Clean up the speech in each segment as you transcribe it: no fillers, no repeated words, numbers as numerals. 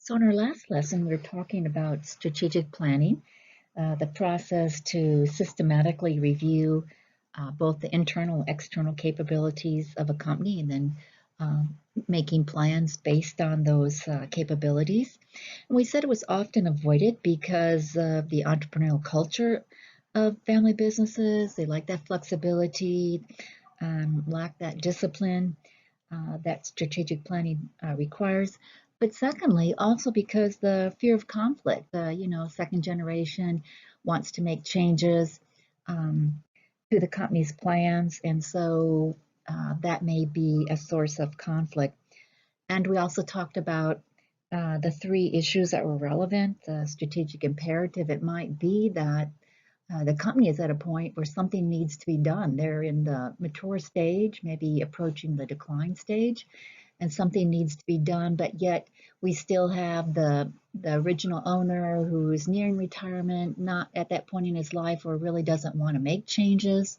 So in our last lesson, we were talking about strategic planning, the process to systematically review both the internal and external capabilities of a company and then making plans based on those capabilities. And we said it was often avoided because of the entrepreneurial culture of family businesses. They like that flexibility, lack that discipline that strategic planning requires. But secondly, also because the fear of conflict, second generation wants to make changes to the company's plans, and so that may be a source of conflict. And we also talked about the three issues that were relevant. The strategic imperative, it might be that the company is at a point where something needs to be done. They're in the mature stage, maybe approaching the decline stage, and something needs to be done, but yet we still have the original owner who is nearing retirement, not at that point in his life or really doesn't want to make changes.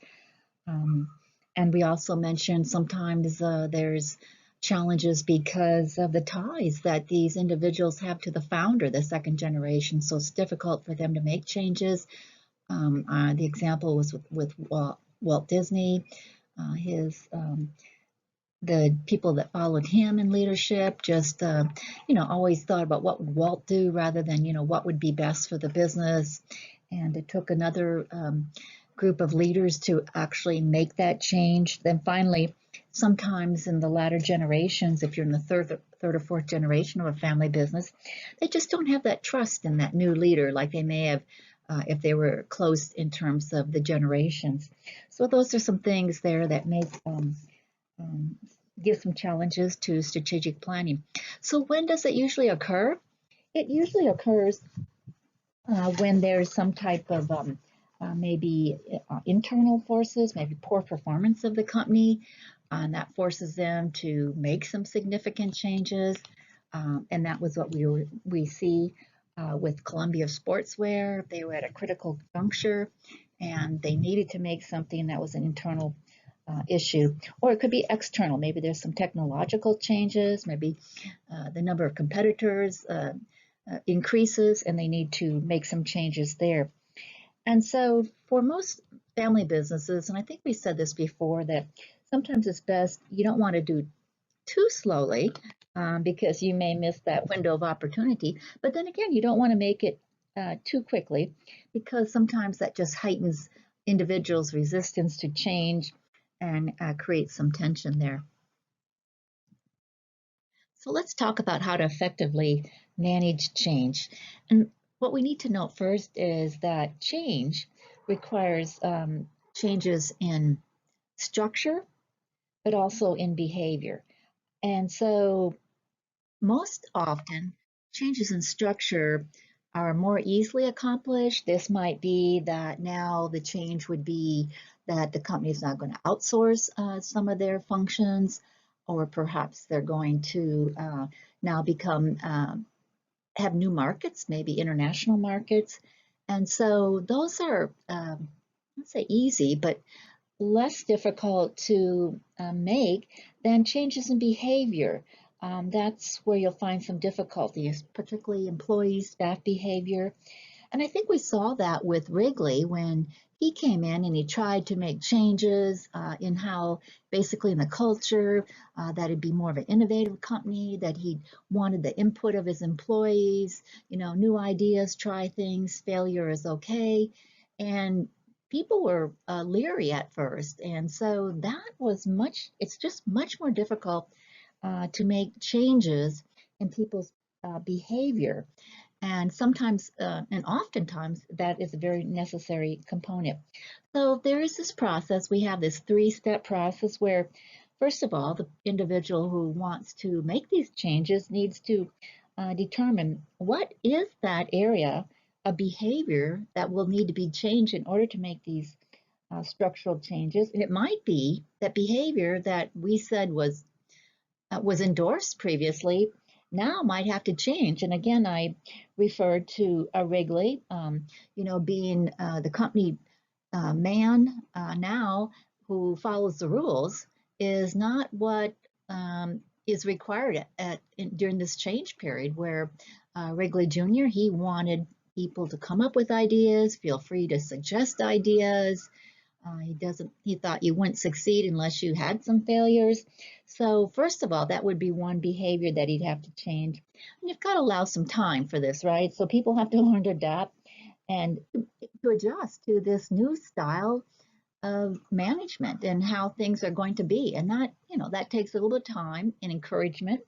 And we also mentioned sometimes there's challenges because of the ties that these individuals have to the founder, the second generation, so it's difficult for them to make changes. The example was with Walt Disney, the people that followed him in leadership just, always thought about what would Walt do rather than, what would be best for the business. And it took another group of leaders to actually make that change. Then finally, sometimes in the latter generations, if you're in the third or fourth generation of a family business, they just don't have that trust in that new leader like they may have if they were close in terms of the generations. So those are some things there that make give some challenges to strategic planning. So when does it usually occur? It usually occurs when there's some type of maybe internal forces, maybe poor performance of the company, and that forces them to make some significant changes. And that was what we see with Columbia Sportswear. They were at a critical juncture, and they needed to make something that was an internal issue, or it could be external. Maybe there's some technological changes, maybe the number of competitors increases and they need to make some changes there. And so for most family businesses, and I think we said this before, that sometimes it's best, you don't want to do too slowly because you may miss that window of opportunity. But then again, you don't want to make it too quickly because sometimes that just heightens individuals' resistance to change and create some tension there. So let's talk about how to effectively manage change. And what we need to note first is that change requires changes in structure, but also in behavior. And so most often, changes in structure are more easily accomplished. This might be that now the change would be that the company is not going to outsource some of their functions, or perhaps they're going to now become have new markets, maybe international markets. And so those are, let's say, easy, but less difficult to make than changes in behavior. That's where you'll find some difficulties, particularly employee staff behavior. And I think we saw that with Wrigley when he came in and he tried to make changes in how, basically in the culture, that it'd be more of an innovative company, that he wanted the input of his employees, new ideas, try things, failure is okay. And people were leery at first. And so that was it's just much more difficult to make changes in people's behavior. And sometimes, and oftentimes, that is a very necessary component. So there is this process. We have this three-step process where, first of all, the individual who wants to make these changes needs to determine what is that area of behavior that will need to be changed in order to make these structural changes. And it might be that behavior that we said was endorsed previously now might have to change. And again, I referred to Wrigley, being the company man now who follows the rules is not what is required during this change period where Wrigley Jr., he wanted people to come up with ideas, feel free to suggest ideas. He thought you wouldn't succeed unless you had some failures. So first of all, that would be one behavior that he'd have to change. And you've got to allow some time for this, right? So people have to learn to adapt and to adjust to this new style of management and how things are going to be. And that takes a little bit of time and encouragement,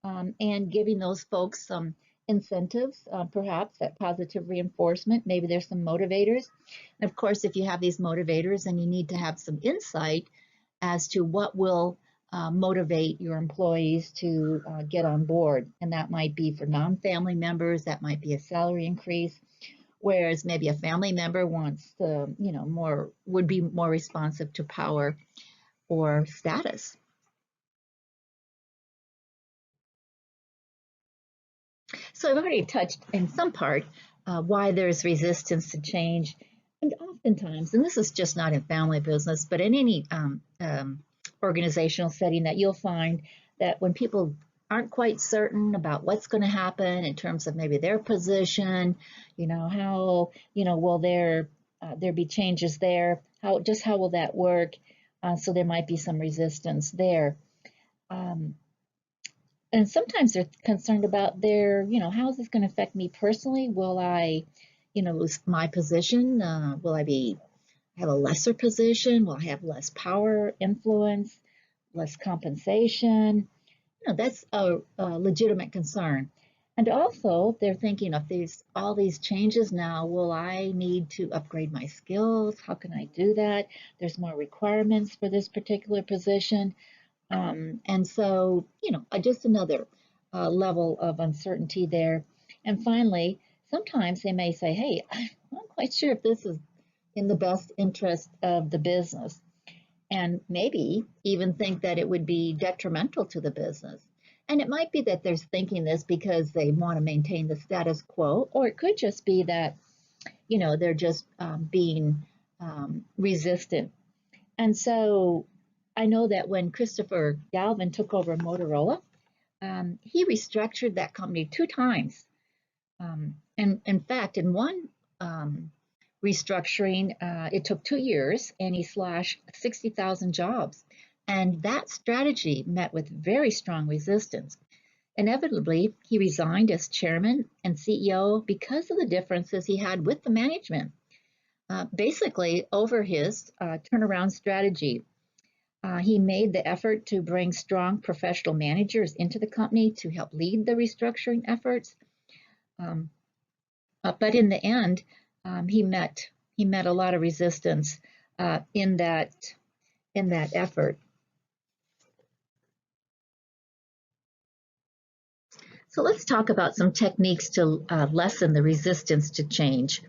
and giving those folks some incentives, perhaps that positive reinforcement. Maybe there's some motivators. And of course, if you have these motivators, then you need to have some insight as to what will motivate your employees to get on board. And that might be for non-family members, that might be a salary increase, whereas maybe a family member wants to, would be more responsive to power or status. So I've already touched in some part why there's resistance to change. And oftentimes, and this is just not in family business, but in any organizational setting, that you'll find that when people aren't quite certain about what's going to happen in terms of maybe their position, how, will there be changes there? How will that work? So there might be some resistance there. And sometimes they're concerned about how is this going to affect me personally? Will I, lose my position? Will I have a lesser position? Will I have less power, influence, less compensation? That's a legitimate concern. And also, they're thinking of all these changes now. Will I need to upgrade my skills? How can I do that? There's more requirements for this particular position. And so, just another level of uncertainty there. And finally, sometimes they may say, hey, I'm not quite sure if this is in the best interest of the business, and maybe even think that it would be detrimental to the business. And it might be that they're thinking this because they want to maintain the status quo, or it could just be that, they're just being resistant. And so I know that when Christopher Galvin took over Motorola, he restructured that company 2 times. And in fact, in one restructuring, it took 2 years, and he slashed 60,000 jobs. And that strategy met with very strong resistance. Inevitably, he resigned as chairman and CEO because of the differences he had with the management, basically over his turnaround strategy. He made the effort to bring strong professional managers into the company to help lead the restructuring efforts. But in the end, he met a lot of resistance in that effort. So let's talk about some techniques to lessen the resistance to change.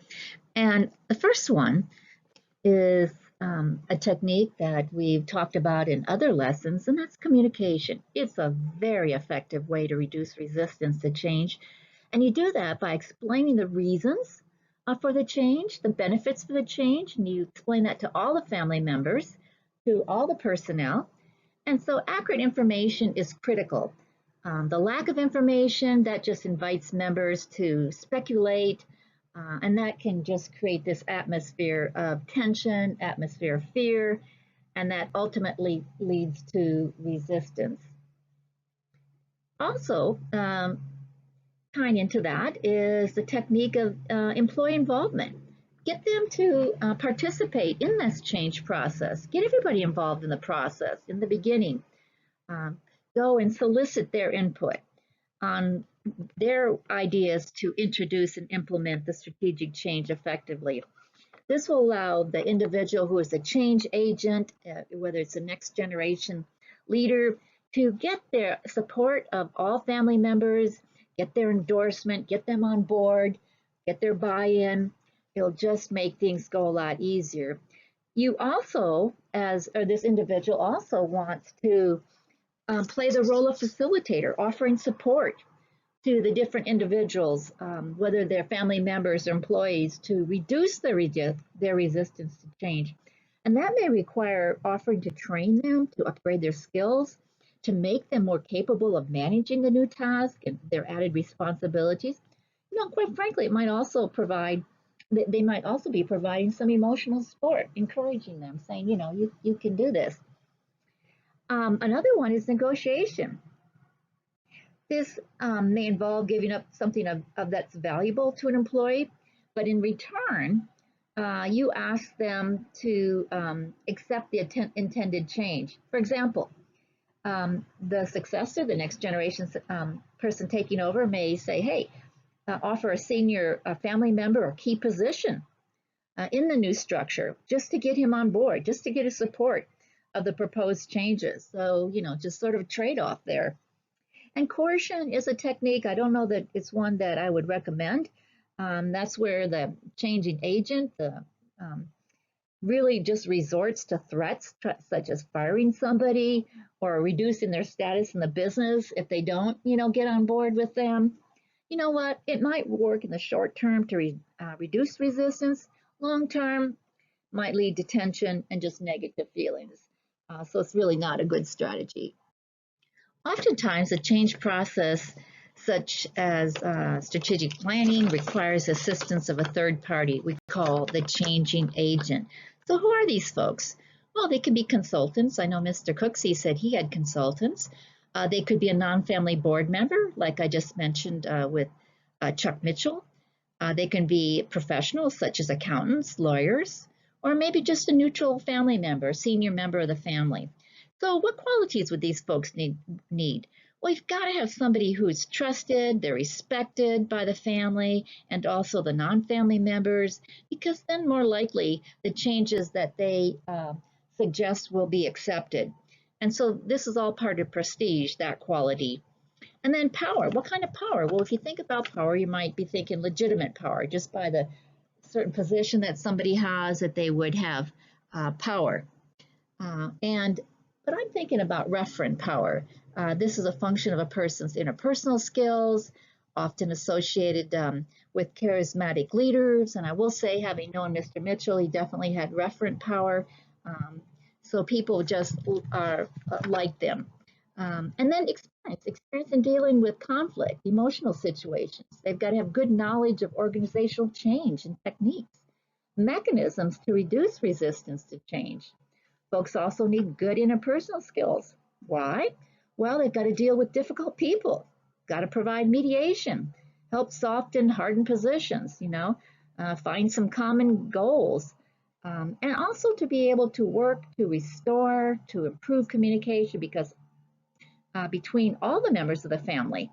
And the first one is a technique that we've talked about in other lessons, and that's communication. It's a very effective way to reduce resistance to change. And you do that by explaining the reasons for the change, the benefits for the change, and you explain that to all the family members, to all the personnel. And so accurate information is critical. The lack of information, that just invites members to speculate, and that can just create this atmosphere of tension, atmosphere of fear, and that ultimately leads to resistance. Also, tying into that is the technique of employee involvement. Get them to participate in this change process. Get everybody involved in the process in the beginning. Go and solicit their input on their ideas to introduce and implement the strategic change effectively. This will allow the individual who is a change agent, whether it's a next generation leader, to get their support of all family members, get their endorsement, get them on board, get their buy-in. It'll just make things go a lot easier. You also, this individual also wants to play the role of facilitator, offering support to the different individuals, whether they're family members or employees, to reduce their resistance to change. And that may require offering to train them to upgrade their skills, to make them more capable of managing the new task and their added responsibilities. Quite frankly, it might also provide, they might also be providing some emotional support, encouraging them, saying, you can do this. Another one is negotiation. This may involve giving up something of that's valuable to an employee, but in return, you ask them to accept the intended change. For example, the successor, the next generation person taking over may say, hey, offer a senior family member or key position in the new structure just to get him on board, just to get his support of the proposed changes. So, just sort of a trade-off there. And coercion is a technique. I don't know that it's one that I would recommend. That's where the changing agent really just resorts to threats, such as firing somebody or reducing their status in the business if they don't, get on board with them. You know what? It might work in the short term to reduce resistance. Long term might lead to tension and just negative feelings. So it's really not a good strategy. Oftentimes, a change process, such as strategic planning, requires assistance of a third party we call the changing agent. So, who are these folks? Well, they could be consultants. I know Mr. Cooksey said he had consultants. They could be a non-family board member, like I just mentioned with Chuck Mitchell. They can be professionals, such as accountants, lawyers, or maybe just a neutral family member, senior member of the family. So what qualities would these folks need? Well, you've got to have somebody who's trusted, they're respected by the family and also the non-family members, because then more likely the changes that they suggest will be accepted. And so this is all part of prestige, that quality. And then power. What kind of power? Well, if you think about power, you might be thinking legitimate power, just by the certain position that somebody has that they would have power. But I'm thinking about referent power. This is a function of a person's interpersonal skills, often associated with charismatic leaders. And I will say, having known Mr. Mitchell, he definitely had referent power. So people just are like them. And then experience in dealing with conflict, emotional situations. They've got to have good knowledge of organizational change and techniques, mechanisms to reduce resistance to change. Folks also need good interpersonal skills. Why? Well, they've got to deal with difficult people, got to provide mediation, help soften hardened positions, find some common goals, and also to be able to work to restore, to improve communication because between all the members of the family,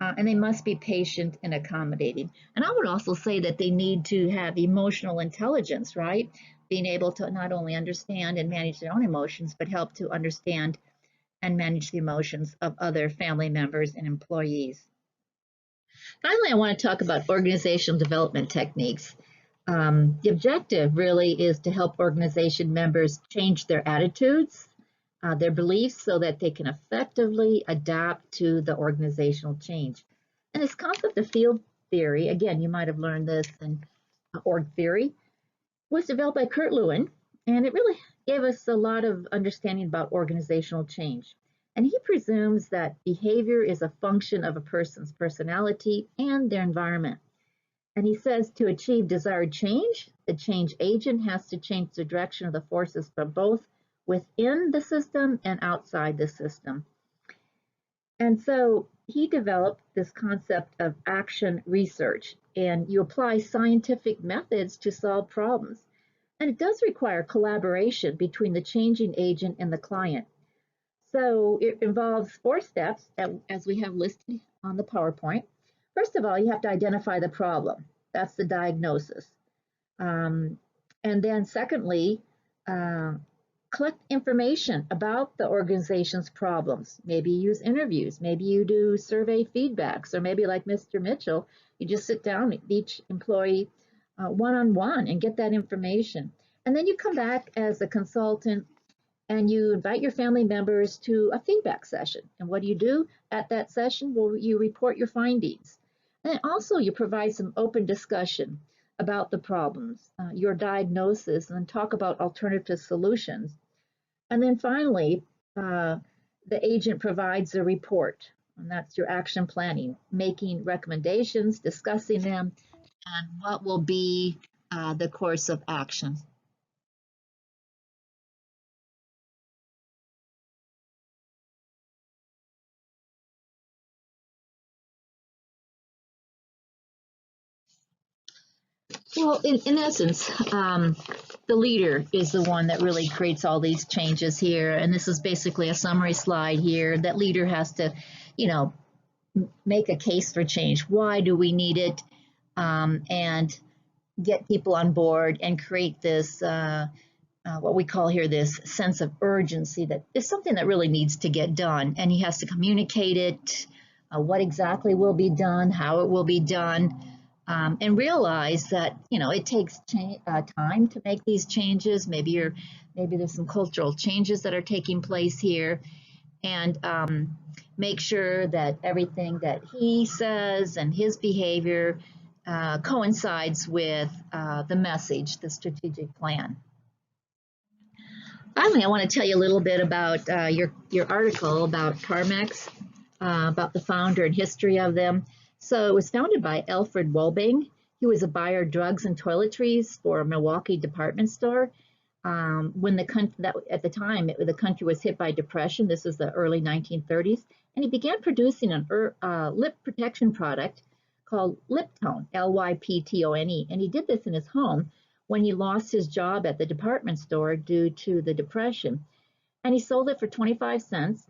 and they must be patient and accommodating. And I would also say that they need to have emotional intelligence, right? Being able to not only understand and manage their own emotions, but help to understand and manage the emotions of other family members and employees. Finally, I want to talk about organizational development techniques. The objective really is to help organization members change their attitudes, their beliefs, so that they can effectively adapt to the organizational change. And this concept of field theory, again, you might have learned this in org theory, was developed by Kurt Lewin, and it really gave us a lot of understanding about organizational change. And he presumes that behavior is a function of a person's personality and their environment. And he says to achieve desired change, the change agent has to change the direction of the forces from both within the system and outside the system. And so he developed this concept of action research, and you apply scientific methods to solve problems. And it does require collaboration between the changing agent and the client. So it involves 4 steps, as we have listed on the PowerPoint. First of all, you have to identify the problem. That's the diagnosis. And then secondly, collect information about the organization's problems. Maybe you use interviews, maybe you do survey feedbacks, or maybe like Mr. Mitchell, you just sit down with each employee one-on-one and get that information. And then you come back as a consultant and you invite your family members to a feedback session. And what do you do at that session? Well, you report your findings. And also you provide some open discussion about the problems, your diagnosis, and then talk about alternative solutions. And then finally, the agent provides a report, and that's your action planning, making recommendations, discussing them, and what will be the course of action. Well, in essence, the leader is the one that really creates all these changes here. And this is basically a summary slide here. That leader has to, you know, make a case for change. Why do we need it? And get people on board and create this, what we call here, this sense of urgency that is something that really needs to get done. And he has to communicate it, what exactly will be done, how it will be done. And realize that it takes time to make these changes. Maybe there's some cultural changes that are taking place here, and make sure that everything that he says and his behavior coincides with the message, the strategic plan. Finally, I want to tell you a little bit about your article about Carmex, about the founder and history of them. So it was founded by Alfred Wolbing. He was a buyer of drugs and toiletries for a Milwaukee department store. When at the time the country was hit by depression, this was the early 1930s, and he began producing a lip protection product called Liptone, Lyptone, and he did this in his home when he lost his job at the department store due to the depression. And he sold it for 25 cents.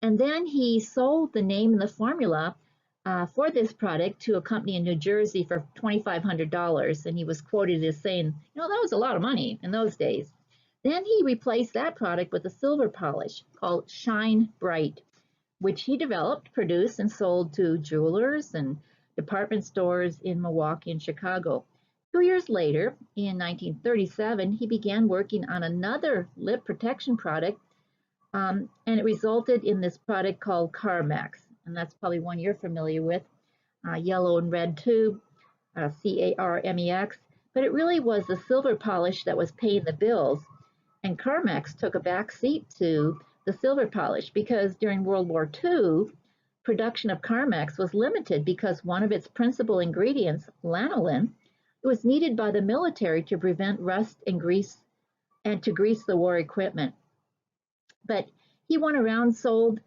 And then he sold the name and the formula for this product to a company in New Jersey for $2,500. And he was quoted as saying, that was a lot of money in those days. Then he replaced that product with a silver polish called Shine Bright, which he developed, produced, and sold to jewelers and department stores in Milwaukee and Chicago. 2 years later, in 1937, he began working on another lip protection product, and it resulted in this product called Carmex, and that's probably one you're familiar with, yellow and red tube, Carmex, but it really was the silver polish that was paying the bills, and Carmex took a back seat to the silver polish because during World War II, production of Carmex was limited because one of its principal ingredients, lanolin, it was needed by the military to prevent rust and grease and to grease the war equipment. But he went around, sold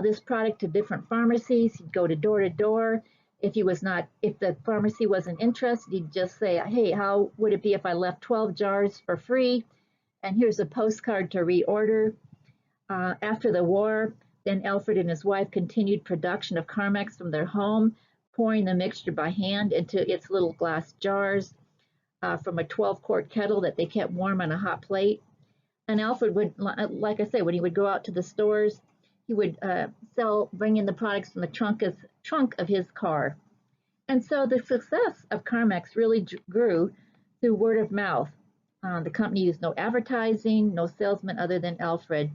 this product to different pharmacies. He'd go door to door. If the pharmacy wasn't interested, he'd just say, "Hey, how would it be if I left 12 jars for free? And here's a postcard to reorder." After the war, then Alfred and his wife continued production of Carmex from their home, pouring the mixture by hand into its little glass jars from a 12-quart kettle that they kept warm on a hot plate. And Alfred would, like I said, when he would go out to the stores, he would bring in the products from the trunk of his car. And so the success of Carmex really grew through word of mouth. The company used no advertising, no salesman other than Alfred.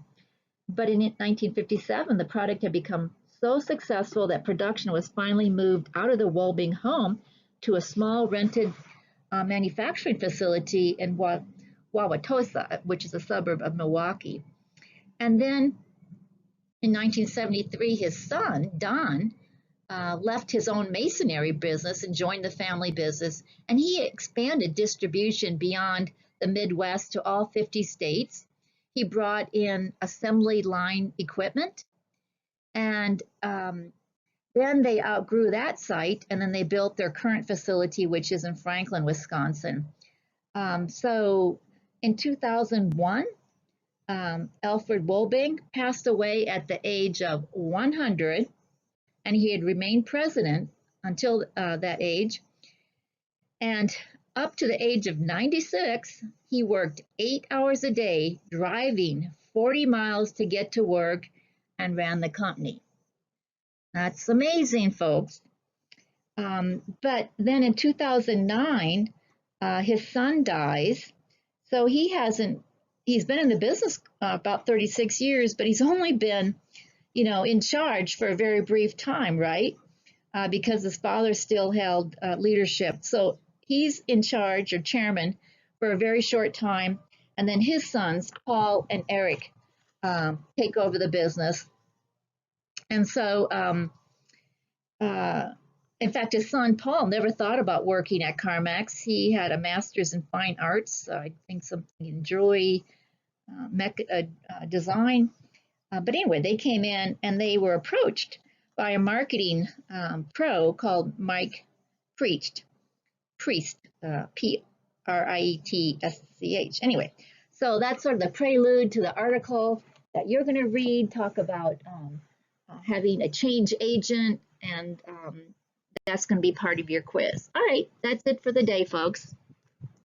But in 1957, the product had become so successful that production was finally moved out of the Wolbing home to a small rented manufacturing facility in Wauwatosa, which is a suburb of Milwaukee. And then in 1973, his son, Don, left his own masonry business and joined the family business. And he expanded distribution beyond the Midwest to all 50 states. He brought in assembly line equipment, and then they outgrew that site, and then they built their current facility, which is in Franklin, Wisconsin. So in 2001, Alfred Wolbing passed away at the age of 100, and he had remained president until that age. And up to the age of 96, he worked 8 hours a day, driving 40 miles to get to work, and ran the company. That's amazing, folks. But then in 2009, his son dies. So he's been in the business about 36 years, but he's only been, in charge for a very brief time, right? Because his father still held leadership. So he's in charge or chairman for a very short time. And then his sons, Paul and Eric, take over the business. And so, uh, in fact, his son Paul never thought about working at CarMax. He had a master's in fine arts, I think something in jewelry, design. But anyway, they came in and they were approached by a marketing pro called Mike Priest, Priestsch. Anyway, so that's sort of the prelude to the article that you're going to read, talk about having a change agent, and that's going to be part of your quiz. All right, that's it for the day, folks.